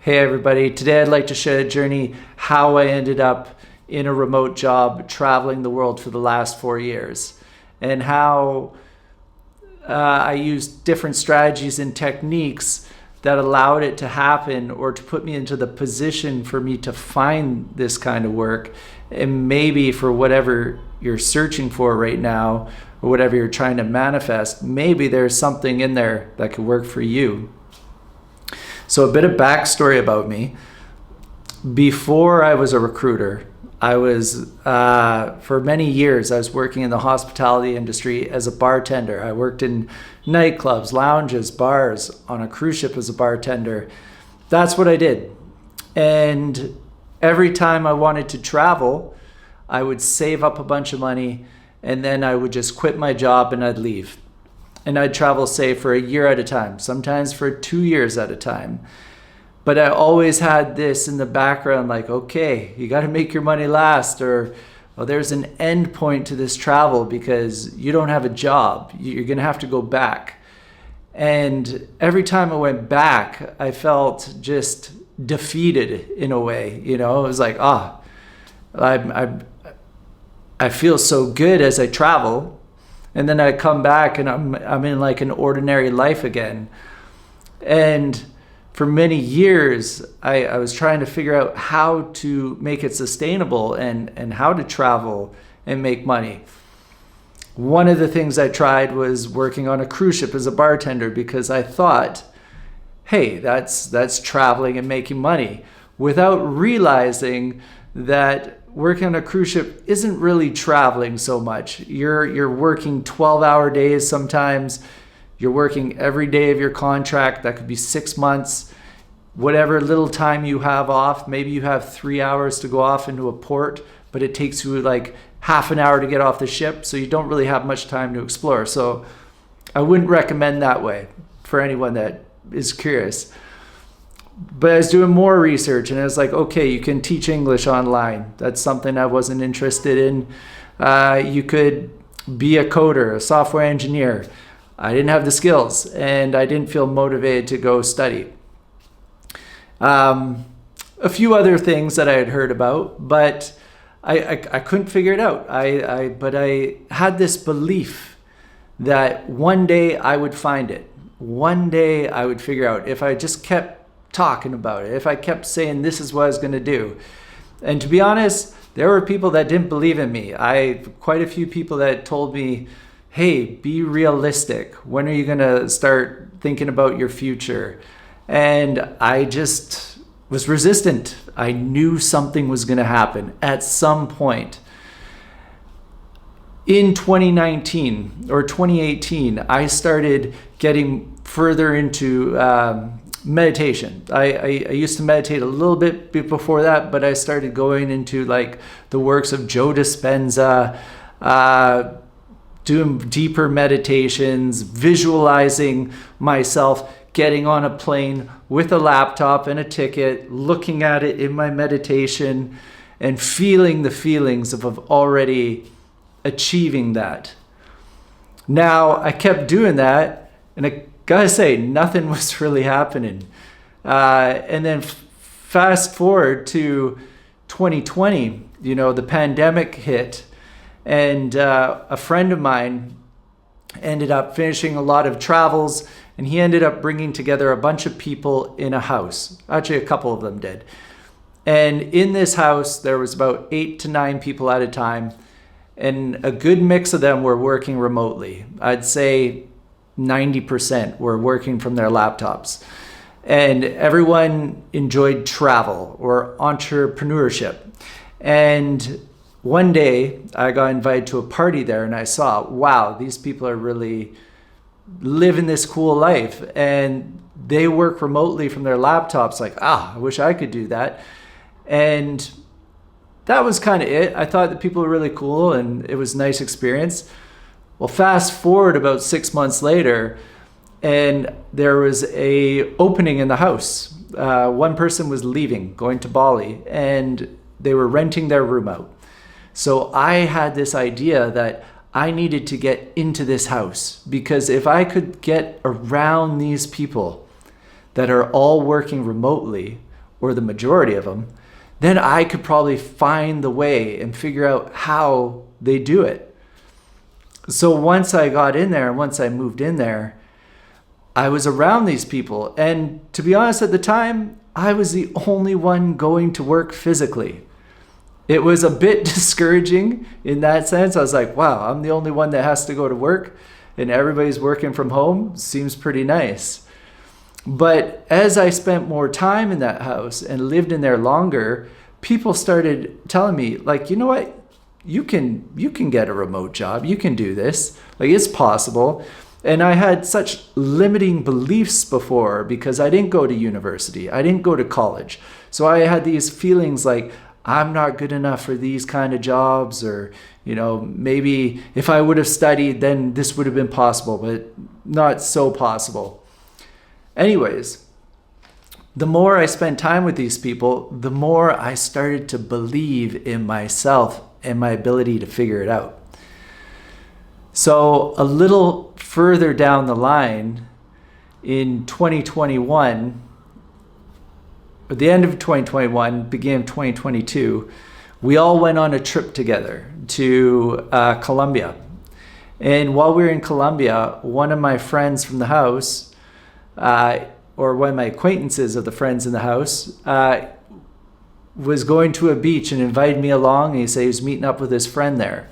Hey everybody, today I'd like to share a journey how I ended up in a remote job traveling the world for the last 4 years and how I used different strategies and techniques that allowed it to happen or to put me into the position for me to find this kind of work. And maybe for whatever you're searching for right now or whatever you're trying to manifest, maybe there's something in there that could work for you. So a bit of backstory about me. Before I was a recruiter, I was, for many years, I was working in the hospitality industry as a bartender. I worked in nightclubs, lounges, bars, on a cruise ship as a bartender. That's what I did. And every time I wanted to travel, I would save up a bunch of money and then I would just quit my job and I'd leave. And I'd travel, say, for a year at a time, sometimes for 2 years at a time. But I always had this in the background, like, okay, you got to make your money last, or well, there's an end point to this travel because you don't have a job. You're going to have to go back. And every time I went back, I felt just defeated in a way. You know, it was like, I feel so good as I travel. And then I come back and I'm in like an ordinary life again. And for many years, I was trying to figure out how to make it sustainable and how to travel and make money. One of the things I tried was working on a cruise ship as a bartender because I thought, hey, that's traveling and making money, without realizing that working on a cruise ship isn't really traveling so much. You're working 12-hour days sometimes. You're working every day of your contract. That could be 6 months. Whatever little time you have off, maybe you have 3 hours to go off into a port, but it takes you like half an hour to get off the ship, so you don't really have much time to explore. So I wouldn't recommend that way for anyone that is curious. But I was doing more research and I was like, okay, you can teach English online. That's something I wasn't interested in. You could be a coder, a software engineer. I didn't have the skills and I didn't feel motivated to go study. A few other things that I had heard about, but I couldn't figure it out. But I had this belief that one day I would find it. One day I would figure out if I just kept talking about it, if I kept saying this is what I was going to do. And to be honest, there were people that didn't believe in me. Quite a few people that told me, hey, be realistic. When are you going to start thinking about your future? And I just was resistant. I knew something was going to happen at some point. In 2019 or 2018, I started getting further into meditation. I used to meditate a little bit before that, but I started going into like the works of Joe Dispenza, doing deeper meditations, visualizing myself getting on a plane with a laptop and a ticket, looking at it in my meditation and feeling the feelings of already achieving that. Now, I kept doing that and I gotta say, nothing was really happening. And then fast forward to 2020, the pandemic hit, and a friend of mine ended up finishing a lot of travels, and he ended up bringing together a bunch of people in a house. Actually, a couple of them did. And in this house, there was about 8 to 9 people at a time, and a good mix of them were working remotely. I'd say 90% were working from their laptops. And everyone enjoyed travel or entrepreneurship. And one day I got invited to a party there and I saw, wow, these people are really living this cool life. And they work remotely from their laptops, like, I wish I could do that. And that was kind of it. I thought that people were really cool and it was a nice experience. Well, fast forward about 6 months later, and there was a opening in the house. One person was leaving, going to Bali, and they were renting their room out. So I had this idea that I needed to get into this house, because if I could get around these people that are all working remotely, or the majority of them, then I could probably find the way and figure out how they do it. So once I got in there, and once I moved in there, I was around these people. And to be honest, at the time, I was the only one going to work physically. It was a bit discouraging in that sense. I was like, wow, I'm the only one that has to go to work and everybody's working from home. Seems pretty nice. But as I spent more time in that house and lived in there longer, people started telling me, like, you know what? You can get a remote job. You can do this. Like, it's possible. And I had such limiting beliefs before because I didn't go to university. I didn't go to college. So I had these feelings like, I'm not good enough for these kind of jobs, or, maybe if I would have studied, then this would have been possible, but not so possible. Anyways, the more I spent time with these people, the more I started to believe in myself and my ability to figure it out. So a little further down the line, in 2021, at the end of 2021, beginning of 2022, we all went on a trip together to Colombia. And while we were in Colombia, one of my friends from the house, or one of my acquaintances of the friends in the house, was going to a beach and invited me along. And he said he was meeting up with his friend there.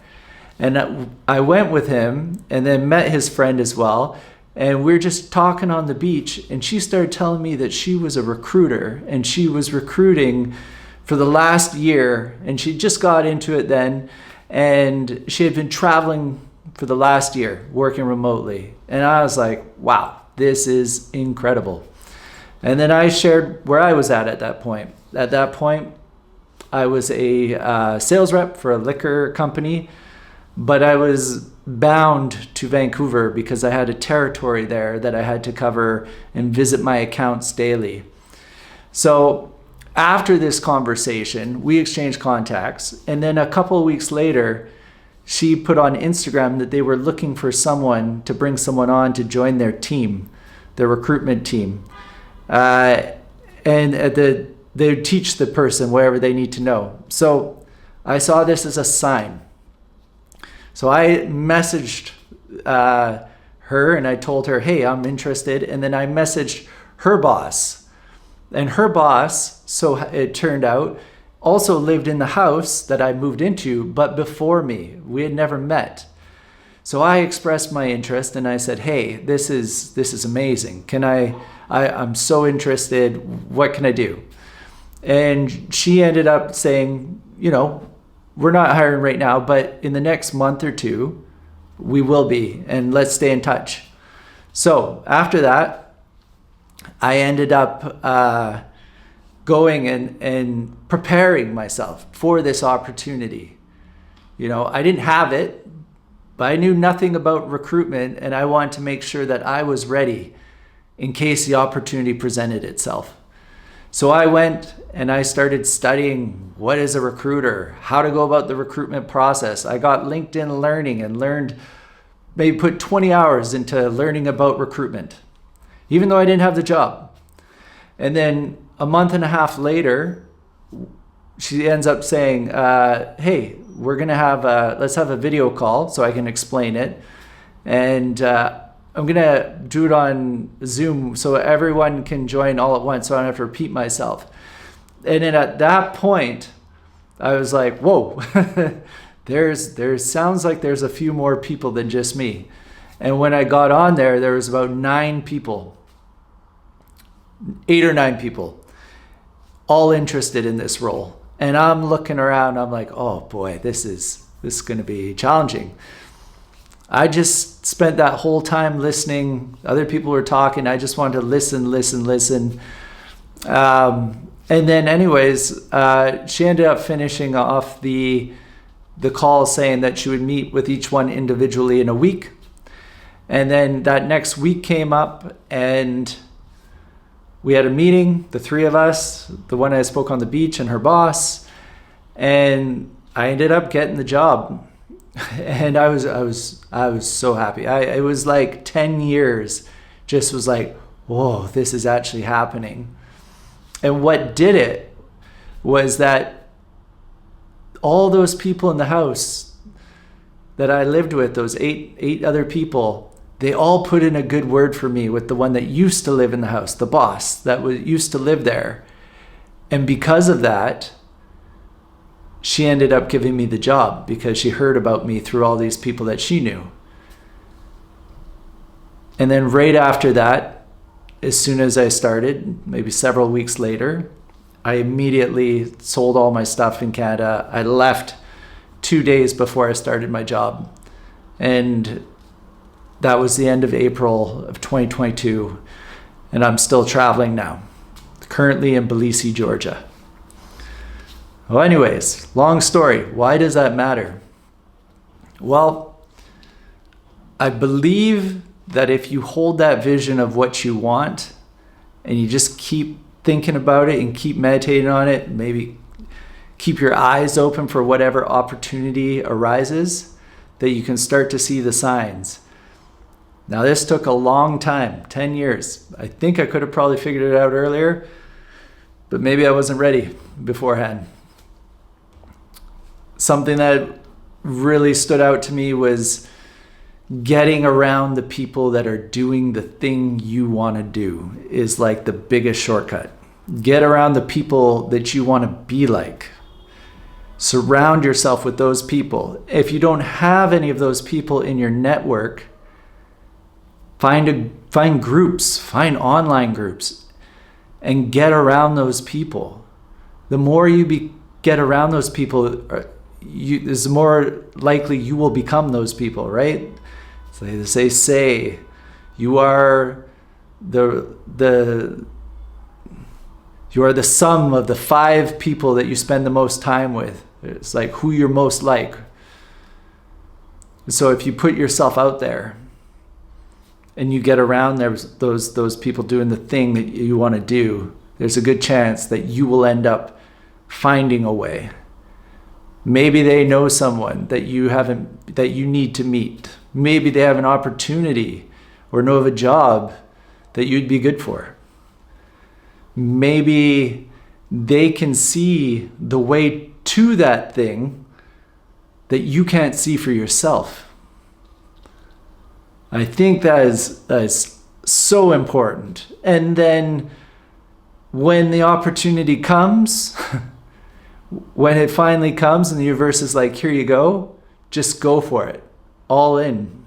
And I went with him and then met his friend as well. And we were just talking on the beach, and she started telling me that she was a recruiter and she was recruiting for the last year, and she just got into it then, and she had been traveling for the last year working remotely. And I was like, wow, this is incredible. And then I shared where I was at that point. At that point, I was a sales rep for a liquor company, but I was bound to Vancouver because I had a territory there that I had to cover and visit my accounts daily. So after this conversation, we exchanged contacts, and then a couple of weeks later, she put on Instagram that they were looking for someone to bring someone on to join their team, their recruitment team. And they would teach the person whatever they need to know. So I saw this as a sign. So I messaged her and I told her, hey, I'm interested. And then I messaged her boss. And her boss, so it turned out, also lived in the house that I moved into, but before me. We had never met. So I expressed my interest and I said, hey, this is amazing. I'm so interested. What can I do? And she ended up saying, we're not hiring right now, but in the next month or two, we will be, and let's stay in touch. So after that, I ended up going and preparing myself for this opportunity. I didn't have it, but I knew nothing about recruitment, and I wanted to make sure that I was ready in case the opportunity presented itself. So I went and I started studying what is a recruiter, how to go about the recruitment process. I got LinkedIn Learning and maybe put 20 hours into learning about recruitment, even though I didn't have the job. And then a month and a half later, she ends up saying, hey, we're going to let's have a video call so I can explain it. And I'm going to do it on Zoom so everyone can join all at once so I don't have to repeat myself. And then at that point, I was like, whoa, there sounds like there's a few more people than just me. And when I got on there was about 8 or 9 people, all interested in this role. And I'm looking around, I'm like, oh boy, this is going to be challenging. I just spent that whole time listening. Other people were talking. I just wanted to listen. And then anyways, she ended up finishing off the call saying that she would meet with each one individually in a week. And then that next week came up and we had a meeting, the 3 of us, the one I spoke on the beach and her boss, and I ended up getting the job. And I was so happy. It was like 10 years, just was like, whoa, this is actually happening. And what did it was that all those people in the house that I lived with, those eight other people, they all put in a good word for me with the one that used to live in the house, the boss that used to live there. And because of that, she ended up giving me the job because she heard about me through all these people that she knew. And then right after that, as soon as I started, maybe several weeks later, I immediately sold all my stuff in Canada. I left 2 days before I started my job. And that was the end of April of 2022. And I'm still traveling now, currently in Tbilisi, Georgia. Well, anyways, long story. Why does that matter? Well, I believe that if you hold that vision of what you want and you just keep thinking about it and keep meditating on it, maybe keep your eyes open for whatever opportunity arises, that you can start to see the signs. Now, this took a long time, 10 years. I think I could have probably figured it out earlier, but maybe I wasn't ready beforehand. Something that really stood out to me was getting around the people that are doing the thing you want to do is like the biggest shortcut. Get around the people that you want to be like. Surround yourself with those people. If you don't have any of those people in your network, find groups, find online groups, and get around those people. The more you get around those people, is the more likely you will become those people, right? So they say you are the sum of the 5 people that you spend the most time with. It's like who you're most like. So if you put yourself out there and you get around those people doing the thing that you want to do, there's a good chance that you will end up finding a way. Maybe they know someone that you need to meet. Maybe they have an opportunity or know of a job that you'd be good for. Maybe they can see the way to that thing that you can't see for yourself. I think that is so important. And then when the opportunity comes, when it finally comes and the universe is like, here you go, just go for it. All in.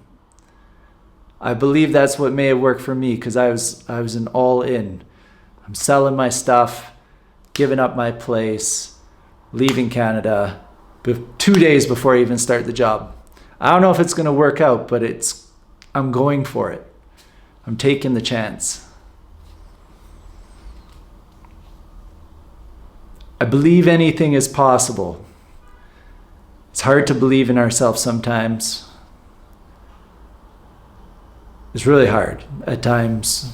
I believe that's what may have worked for me because I was an all in. I'm selling my stuff, giving up my place, leaving Canada 2 days before I even start the job. I don't know if it's going to work out, but I'm going for it. I'm taking the chance. I believe anything is possible. It's hard to believe in ourselves sometimes. It's really hard at times.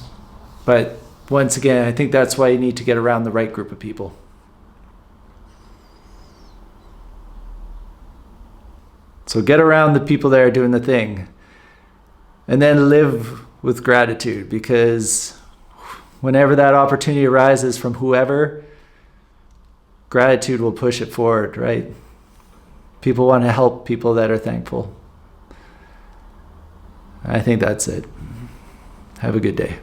But once again, I think that's why you need to get around the right group of people. So get around the people that are doing the thing. And then live with gratitude, because whenever that opportunity arises from whoever, gratitude will push it forward, right? People want to help people that are thankful. I think that's it. Have a good day.